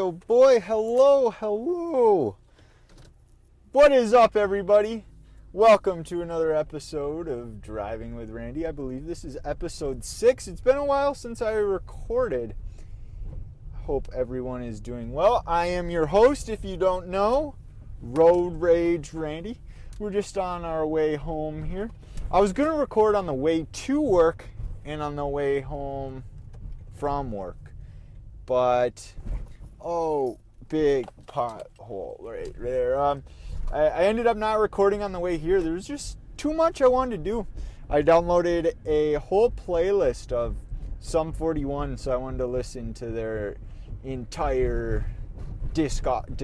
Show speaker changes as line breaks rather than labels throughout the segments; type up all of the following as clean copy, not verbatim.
oh boy, hello. What is up, everybody? Welcome to another episode of Driving with Randy. I believe this is episode 6. It's been a while since I recorded. Hope everyone is doing well. I am your host, if you don't know, Road Rage Randy. We're just on our way home here. I was going to record on the way to work and on the way home from work. But, big pothole right there. I ended up not recording on the way here. There was just too much I wanted to do. I downloaded a whole playlist of Sum 41, so I wanted to listen to their entire discography.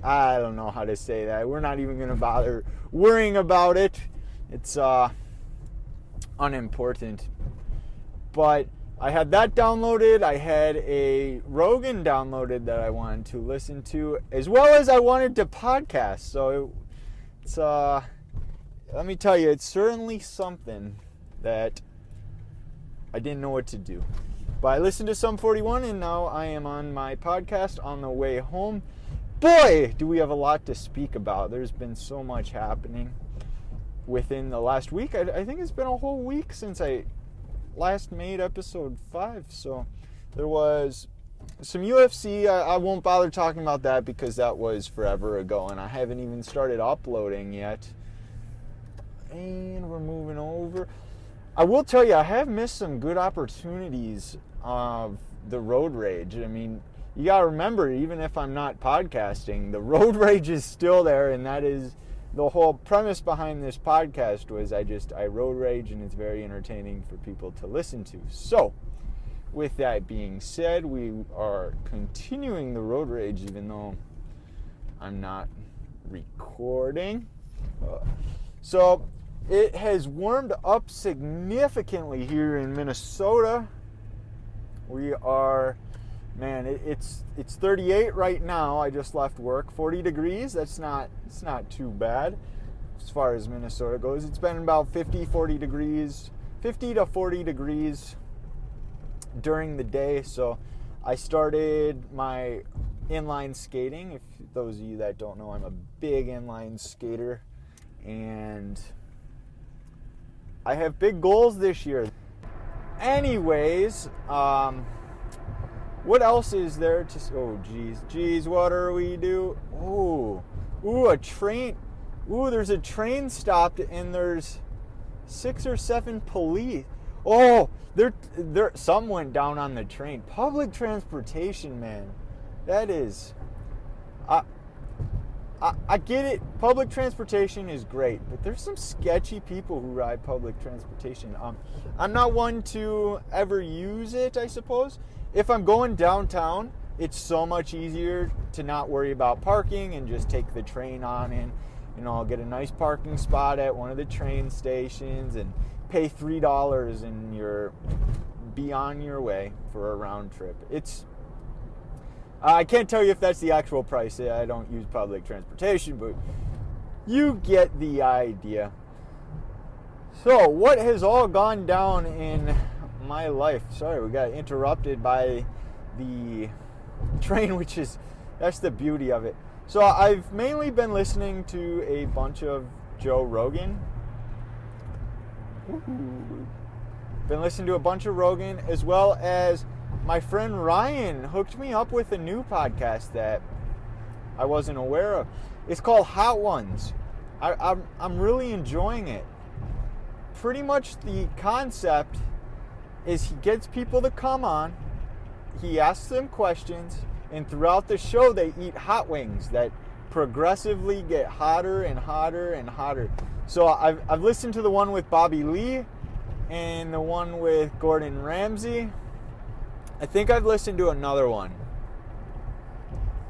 I don't know how to say that. We're not even going to bother worrying about it. It's unimportant. But I had that downloaded. I had a Rogan downloaded that I wanted to listen to, as well as I wanted to podcast. So it's let me tell you, it's certainly something that I didn't know what to do. But I listened to Sum 41, and now I am on my podcast on the way home. Boy, do we have a lot to speak about. There's been so much happening within the last week. I think it's been a whole week since I last made episode 5. So there was some UFC. I won't bother talking about that because that was forever ago, and I haven't even started uploading yet. And we're moving over. I will tell you, I have missed some good opportunities of the road rage. I mean, you got to remember, even if I'm not podcasting, the road rage is still there, and that is the whole premise behind this podcast. Was I road rage, and it's very entertaining for people to listen to. So, with that being said, we are continuing the road rage, even though I'm not recording. So, it has warmed up significantly here in Minnesota. We are, it's 38 right now. I just left work. 40 degrees. It's not too bad as far as Minnesota goes. It's been about 50 to 40 degrees during the day. So I started my inline skating. If those of you that don't know, I'm a big inline skater, and I have big goals this year. Anyways, what else is there to... Oh, geez, what are we do? Ooh, a train. Ooh, there's a train stopped, and there's 6 or 7 police. Oh, some went down on the train. Public transportation, man. That is... I get it. Public transportation is great, but there's some sketchy people who ride public transportation. I'm not one to ever use it, I suppose. If I'm going downtown, it's so much easier to not worry about parking and just take the train on in. I'll get a nice parking spot at one of the train stations and pay $3 and you're be on your way for a round trip. I can't tell you if that's the actual price. I don't use public transportation, but you get the idea. So, what has all gone down in my life? Sorry, we got interrupted by the train, that's the beauty of it. So, I've mainly been listening to a bunch of Joe Rogan. Been listening to a bunch of Rogan, as well as my friend Ryan hooked me up with a new podcast that I wasn't aware of. It's called Hot Ones. I'm really enjoying it. Pretty much the concept is he gets people to come on, he asks them questions, and throughout the show they eat hot wings that progressively get hotter and hotter and hotter. So I've listened to the one with Bobby Lee and the one with Gordon Ramsay. I think I've listened to another one,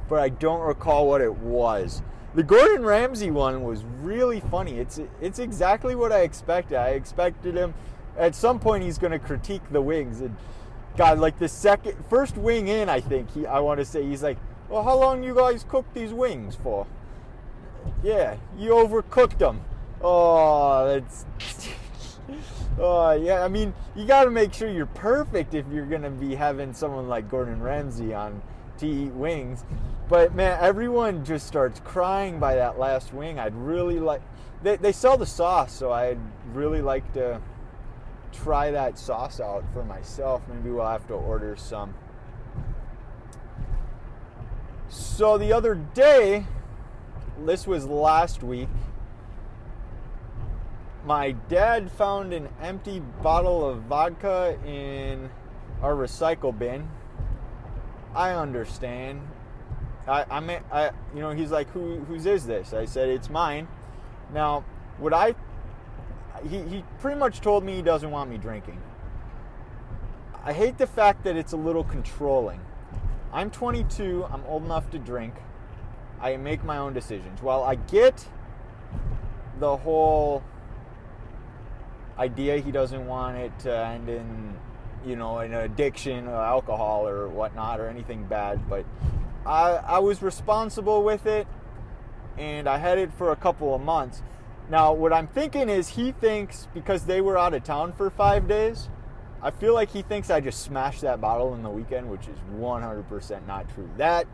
but I don't recall what it was. The Gordon Ramsay one was really funny. It's exactly what I expected. I expected him, at some point he's going to critique the wings. And God, like the first wing in, I think, I want to say, he's like, well, how long you guys cook these wings for? Yeah, you overcooked them. Oh, that's... Yeah, I mean, you got to make sure you're perfect if you're going to be having someone like Gordon Ramsay on to eat wings. But man, everyone just starts crying by that last wing. I'd really like, they sell the sauce, so I'd really like to try that sauce out for myself. Maybe we'll have to order some. So the other day, this was last week, my dad found an empty bottle of vodka in our recycle bin. I understand. He's like, whose is this? I said, it's mine. Now, he pretty much told me he doesn't want me drinking. I hate the fact that it's a little controlling. I'm 22, I'm old enough to drink. I make my own decisions. While I get the whole idea he doesn't want it to end in, an addiction or alcohol or whatnot or anything bad, but I was responsible with it, and I had it for a couple of months. Now, what I'm thinking is he thinks because they were out of town for 5 days, I feel like he thinks I just smashed that bottle in the weekend, which is 100% not true. That,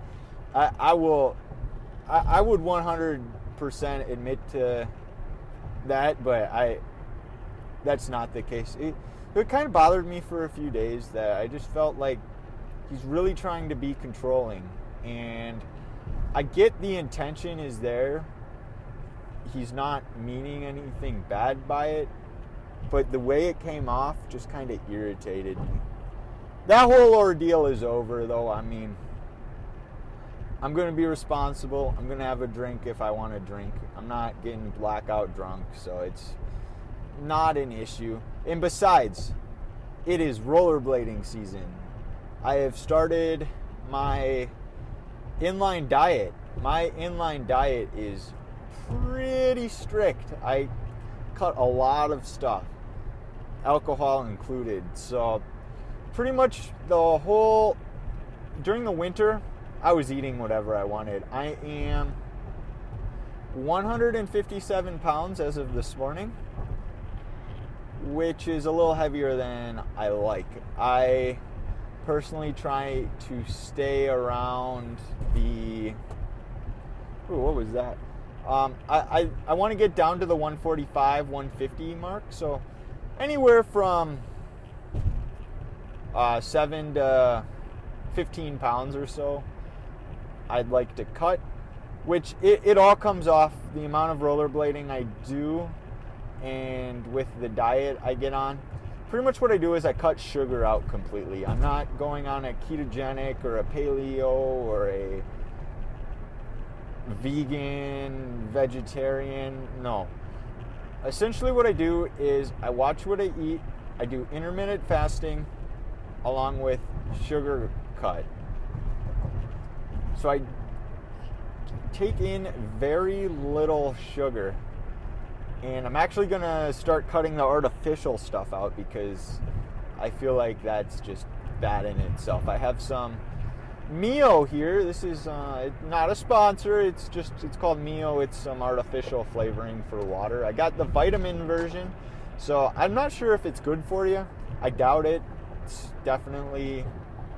I would 100% admit to that, but that's not the case. It kind of bothered me for a few days that I just felt like he's really trying to be controlling. And I get the intention is there. He's not meaning anything bad by it. But the way it came off just kind of irritated me. That whole ordeal is over, though. I mean, I'm going to be responsible. I'm going to have a drink if I want to drink. I'm not getting blackout drunk, so it's not an issue. And besides, it is rollerblading season. I have started my inline diet. My inline diet is pretty strict. I cut a lot of stuff, alcohol included. So pretty much during the winter, I was eating whatever I wanted. I am 157 pounds as of this morning, which is a little heavier than I like. I personally try to stay around what was that? I want to get down to the 145, 150 mark. So anywhere from 7 to 15 pounds or so I'd like to cut, which it all comes off the amount of rollerblading I do and with the diet I get on. Pretty much what I do is I cut sugar out completely. I'm not going on a ketogenic or a paleo or a vegan, vegetarian. No. Essentially what I do is I watch what I eat. I do intermittent fasting along with sugar cut. So I take in very little sugar. And I'm actually going to start cutting the artificial stuff out because I feel like that's just bad in itself. I have some Mio here. This is not a sponsor. It's called Mio. It's some artificial flavoring for water. I got the vitamin version, so I'm not sure if it's good for you. I doubt it. It's definitely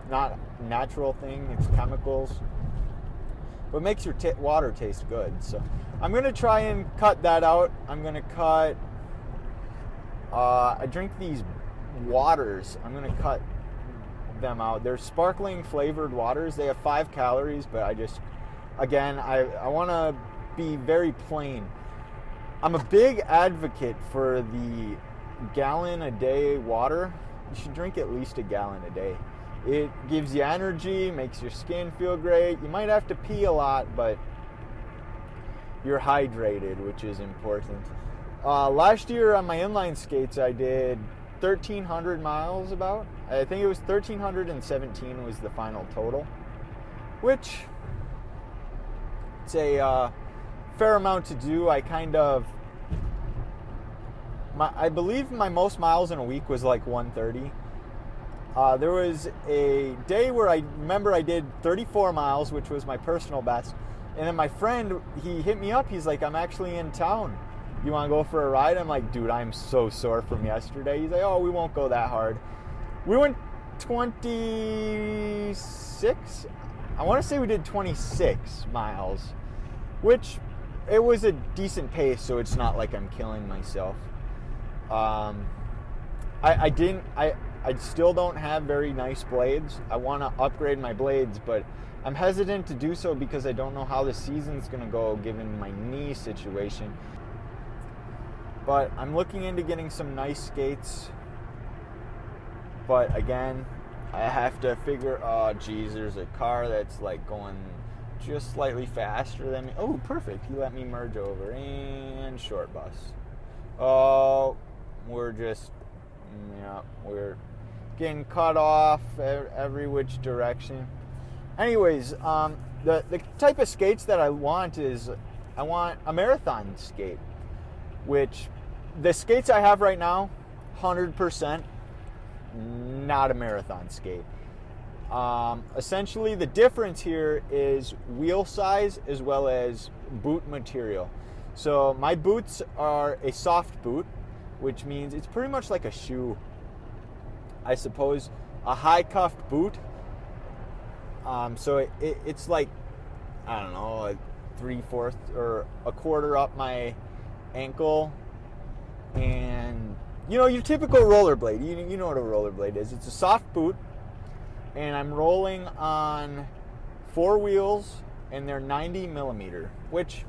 not a natural thing. It's chemicals. But it makes your water taste good. So I'm going to try and cut that out. I'm going to cut... I drink these waters. I'm going to cut them out. They're sparkling flavored waters. They have 5 calories, but I want to be very plain. I'm a big advocate for the gallon a day water. You should drink at least a gallon a day. It gives you energy, makes your skin feel great. You might have to pee a lot, but you're hydrated, which is important. Last year on my inline skates, I did 1,300 miles about. I think it was 1,317 was the final total, which it's a fair amount to do. I believe my most miles in a week was like 130. There was a day where I remember I did 34 miles, which was my personal best. And then my friend, he hit me up. He's like, I'm actually in town. you want to go for a ride? I'm like, dude, I'm so sore from yesterday. He's like, oh, we won't go that hard. We went 26. I want to say we did 26 miles, which it was a decent pace, so it's not like I'm killing myself. I still don't have very nice blades. I want to upgrade my blades, but I'm hesitant to do so because I don't know how the season's going to go given my knee situation. But I'm looking into getting some nice skates. But again, I have to figure, oh geez, there's a car that's like going just slightly faster than me. Oh, perfect. He let me merge over. And short bus. Oh, we're getting cut off every which direction. Anyways, the type of skates that I want is, I want a marathon skate, which the skates I have right now, 100% not a marathon skate. Essentially, the difference here is wheel size as well as boot material. So my boots are a soft boot, which means it's pretty much like a shoe, I suppose, a high cuffed boot. So it's like, I don't know, a 3/4 or a quarter up my ankle. And, you know, your typical rollerblade. You know what a rollerblade is. It's a soft boot. And I'm rolling on 4 wheels, and they're 90 millimeter, which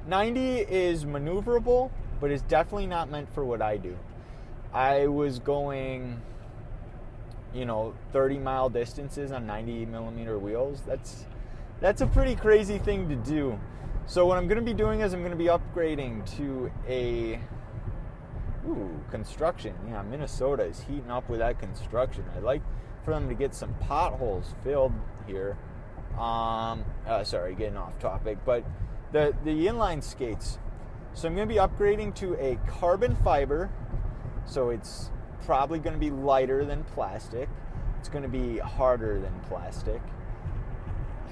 90 is maneuverable, but it's definitely not meant for what I do. I was going, 30-mile distances on 90 millimeter wheels. That's a pretty crazy thing to do. So what I'm going to be doing is I'm going to be upgrading to a construction. Yeah, Minnesota is heating up with that construction. I'd like for them to get some potholes filled here. Sorry, getting off topic, but the inline skates. So I'm going to be upgrading to a carbon fiber. So it's probably going to be lighter than plastic. It's going to be harder than plastic.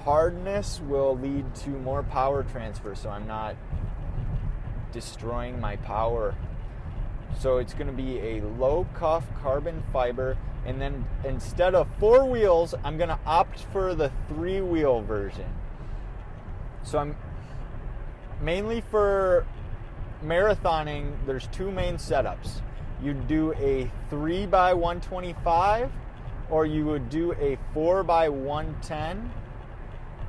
Hardness will lead to more power transfer, so I'm not destroying my power. So it's going to be a low cuff carbon fiber, and then instead of 4 wheels, I'm going to opt for the 3-wheel version. So I'm mainly for marathoning, there's 2 main setups. You do a 3x125, or you would do a 4x110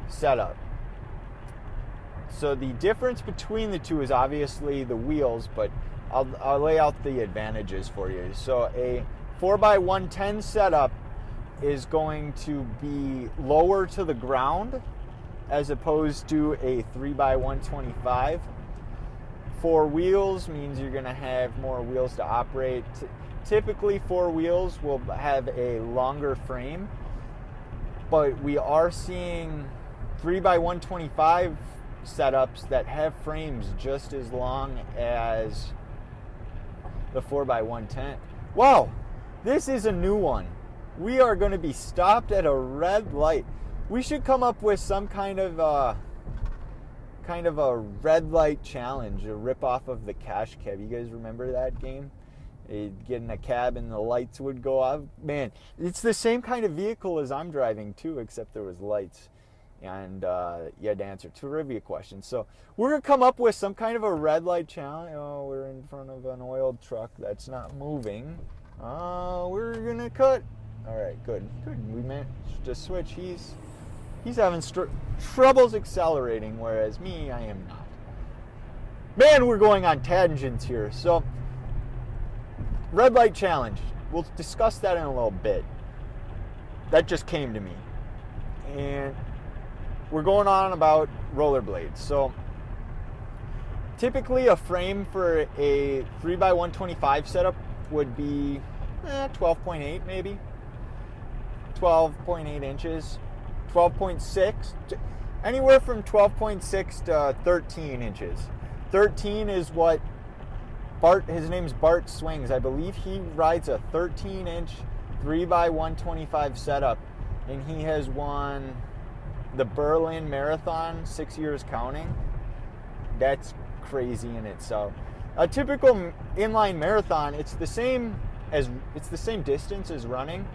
setup. So the difference between the two is obviously the wheels, but I'll lay out the advantages for you. So a 4x110 setup is going to be lower to the ground as opposed to a 3x125. 4 wheels means you're going to have more wheels to operate. Typically 4 wheels will have a longer frame, but we are seeing 3x125 setups that have frames just as long as the 4x110. Wow, this is a new one. We are going to be stopped at a red light. We should come up with some kind of a red light challenge, a rip-off of the Cash Cab. You guys remember that game? You'd get in a cab and the lights would go off. Man, it's the same kind of vehicle as I'm driving too, except there was lights. And you had to answer trivia questions. So we're going to come up with some kind of a red light challenge. Oh, we're in front of an oiled truck that's not moving. We're going to cut. All right, good. We managed to switch. He's having troubles accelerating, whereas me, I am not. Man, we're going on tangents here. So, red light challenge. We'll discuss that in a little bit. That just came to me. And we're going on about rollerblades. So, typically a frame for a 3x125 setup would be 12.8 maybe. 12.8 inches. 12.6, anywhere from 12.6 to 13 inches. 13 is what his name's Bart Swings. I believe he rides a 13-inch 3x125 setup, and he has won the Berlin Marathon 6 years counting. That's crazy in itself. A typical inline marathon, it's the same distance as running,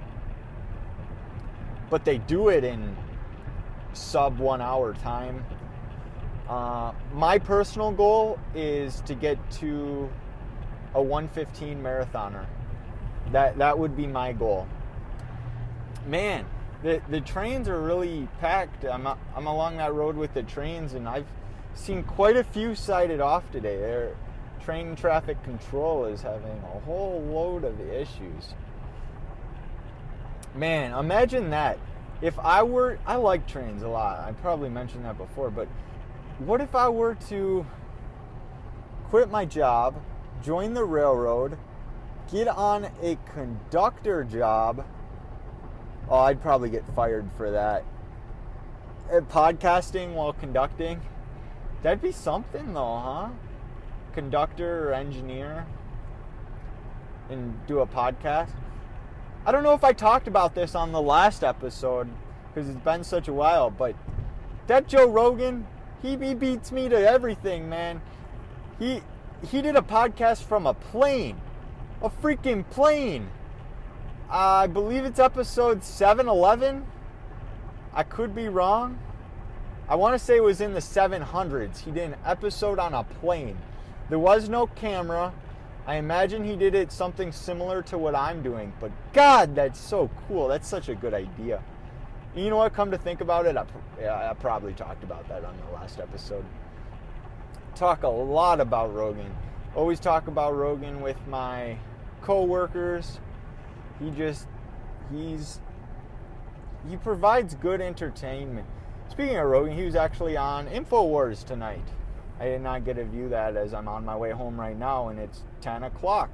but they do it in sub 1 hour time. My personal goal is to get to a 1:15 marathoner. That would be my goal. Man, the trains are really packed. I'm along that road with the trains, and I've seen quite a few sighted off today. Train traffic control is having a whole load of issues. Man, imagine that. I like trains a lot. I probably mentioned that before, but what if I were to quit my job, join the railroad, get on a conductor job? Oh, I'd probably get fired for that. Podcasting while conducting? That'd be something though, huh? Conductor or engineer and do a podcast. I don't know if I talked about this on the last episode because it's been such a while, but that Joe Rogan, he beats me to everything, man. He did a podcast from a plane. A freaking plane. I believe it's episode 711. I could be wrong. I want to say it was in the 700s. He did an episode on a plane. There was no camera. I imagine he did it something similar to what I'm doing. But God, that's so cool. That's such a good idea. And you know what? Come to think about it, I probably talked about that on the last episode. Talk a lot about Rogan. Always talk about Rogan with my co-workers. He provides good entertainment. Speaking of Rogan, he was actually on InfoWars tonight. I did not get to view that as I'm on my way home right now and it's 10 o'clock.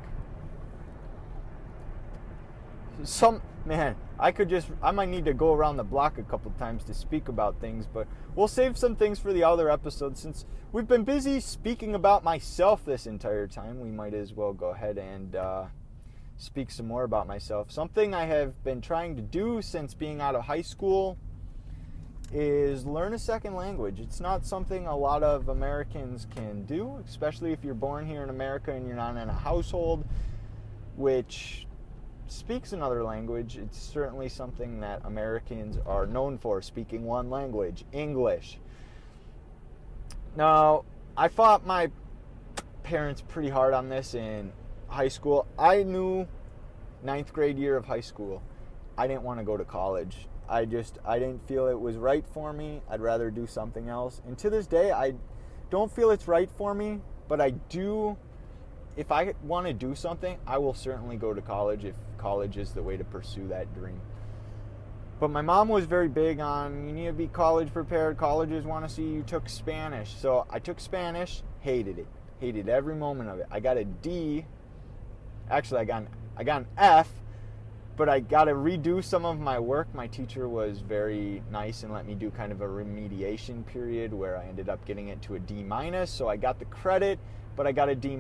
I might need to go around the block a couple times to speak about things, but we'll save some things for the other episodes. Since we've been busy speaking about myself this entire time, we might as well go ahead and speak some more about myself. Something I have been trying to do since being out of high school is learn a second language. It's not something a lot of Americans can do, especially if you're born here in America and you're not in a household which speaks another language. It's certainly something that Americans are known for, speaking one language, English. Now, I fought my parents pretty hard on this in high school. I knew 9th grade year of high school, I didn't want to go to college. I didn't feel it was right for me. I'd rather do something else. And to this day, I don't feel it's right for me, but I do. If I want to do something, I will certainly go to college if college is the way to pursue that dream. But my mom was very big on, you need to be college prepared. Colleges want to see you took Spanish. So I took Spanish, hated it. Hated every moment of it. I got a D. Actually, I got an F, but I got to redo some of my work. My teacher was very nice and let me do kind of a remediation period where I ended up getting it to a D-. So I got the credit, but I got a D-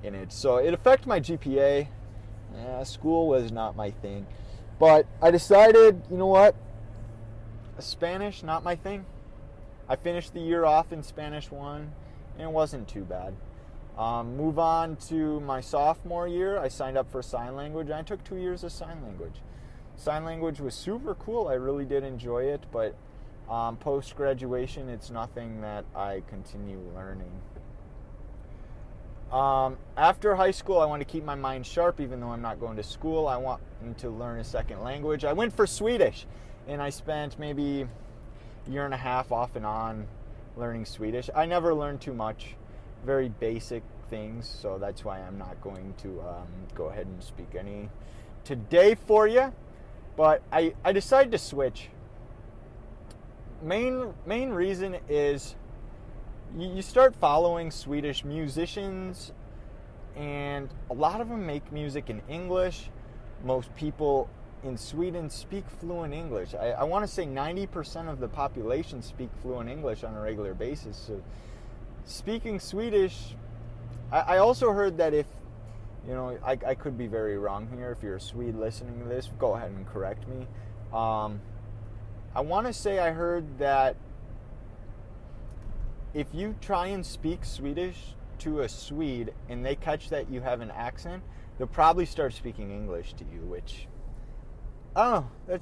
in it. So it affected my GPA. School was not my thing. But I decided, you know what? Spanish, not my thing. I finished the year off in Spanish 1, and it wasn't too bad. Move on to my sophomore year. I signed up for sign language, and I took 2 years of sign language. Sign language was super cool. I really did enjoy it, but post-graduation, it's nothing that I continue learning. After high school, I want to keep my mind sharp, even though I'm not going to school. I want to learn a second language. I went for Swedish, and I spent maybe a year and a half off and on learning Swedish. I never learned too much. Very basic things, so that's why I'm not going to go ahead and speak any today for you. But I decided to switch. Main reason is you start following Swedish musicians, and a lot of them make music in English. Most people in Sweden speak fluent English. I want to say 90% of the population speak fluent English on a regular basis. So speaking Swedish, I also heard that if, I could be very wrong here. If you're a Swede listening to this, go ahead and correct me. I want to say I heard that if you try and speak Swedish to a Swede and they catch that you have an accent, they'll probably start speaking English to you, which, I don't know,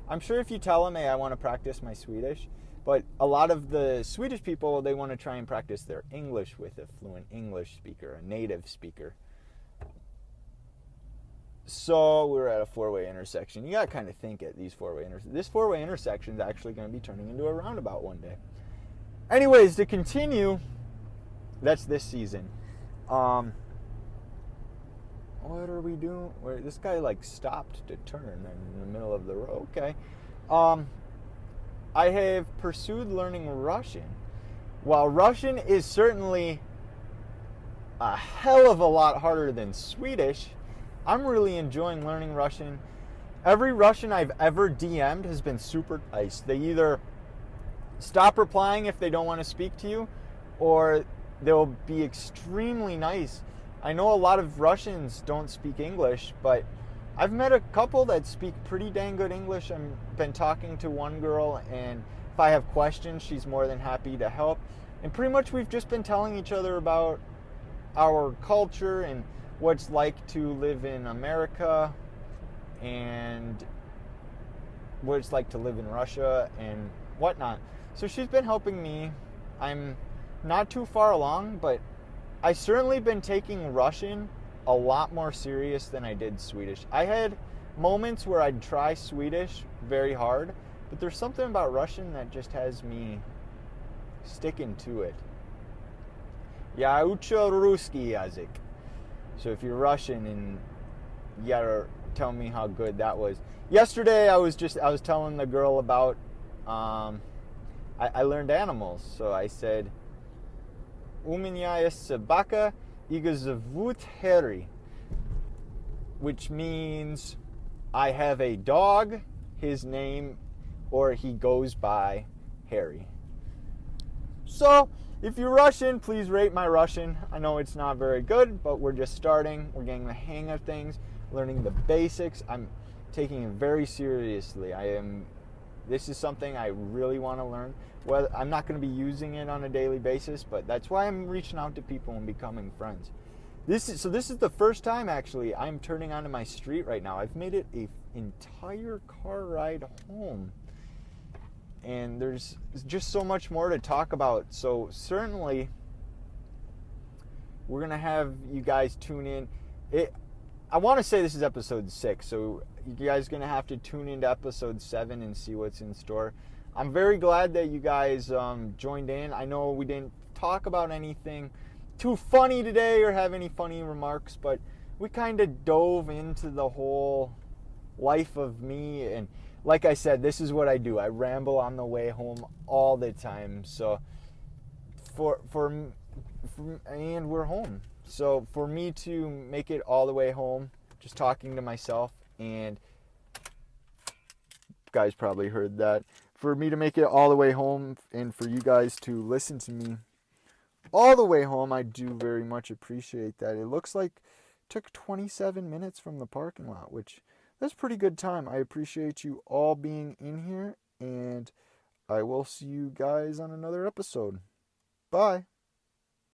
I'm sure if you tell them, hey, I want to practice my Swedish, but a lot of the Swedish people, they want to try and practice their English with a fluent English speaker, a native speaker. So we're at a four-way intersection. You got to kind of think at these four-way intersections. This four-way intersection is actually going to be turning into a roundabout one day. Anyways, to continue, that's this season. What are we doing? This guy like stopped to turn in the middle of the road. Okay. I have pursued learning Russian. While Russian is certainly a hell of a lot harder than Swedish, I'm really enjoying learning Russian. Every Russian I've ever DM'd has been super nice. They either stop replying if they don't want to speak to you, or they'll be extremely nice. I know a lot of Russians don't speak English, but I've met a couple that speak pretty dang good English. I've been talking to one girl, and if I have questions, she's more than happy to help. And pretty much we've just been telling each other about our culture and what it's like to live in America and what it's like to live in Russia and whatnot. So she's been helping me. I'm not too far along, but I've certainly been taking Russian a lot more serious than I did Swedish. I had moments where I'd try Swedish very hard, but there's something about Russian that just has me sticking to it. Я учу русский язык. So if you're Russian, and you gotta tell me how good that was. Yesterday I was telling the girl about I learned animals. So I said, У меня есть собака, его зовут Harry, which means I have a dog, his name, or he goes by Harry. So if you're Russian, please rate my Russian. I know it's not very good, but we're just starting. We're getting the hang of things, learning the basics. I'm taking it very seriously. This is something I really want to learn. Well, I'm not going to be using it on a daily basis, but that's why I'm reaching out to people and becoming friends. This is the first time, actually, I'm turning onto my street right now. I've made it an entire car ride home. And there's just so much more to talk about. So certainly, we're going to have you guys tune in. I want to say this is episode 6, so you guys are going to have to tune into episode 7 and see what's in store. I'm very glad that you guys joined in. I know we didn't talk about anything too funny today or have any funny remarks, but we kind of dove into the whole life of me. And like I said, this is what I do. I ramble on the way home all the time. So and we're home. So for me to make it all the way home, just talking to myself, and you guys probably heard that, for me to make it all the way home and for you guys to listen to me all the way home, I do very much appreciate that. It looks like it took 27 minutes from the parking lot, which that's pretty good time. I appreciate you all being in here, and I will see you guys on another episode. Bye.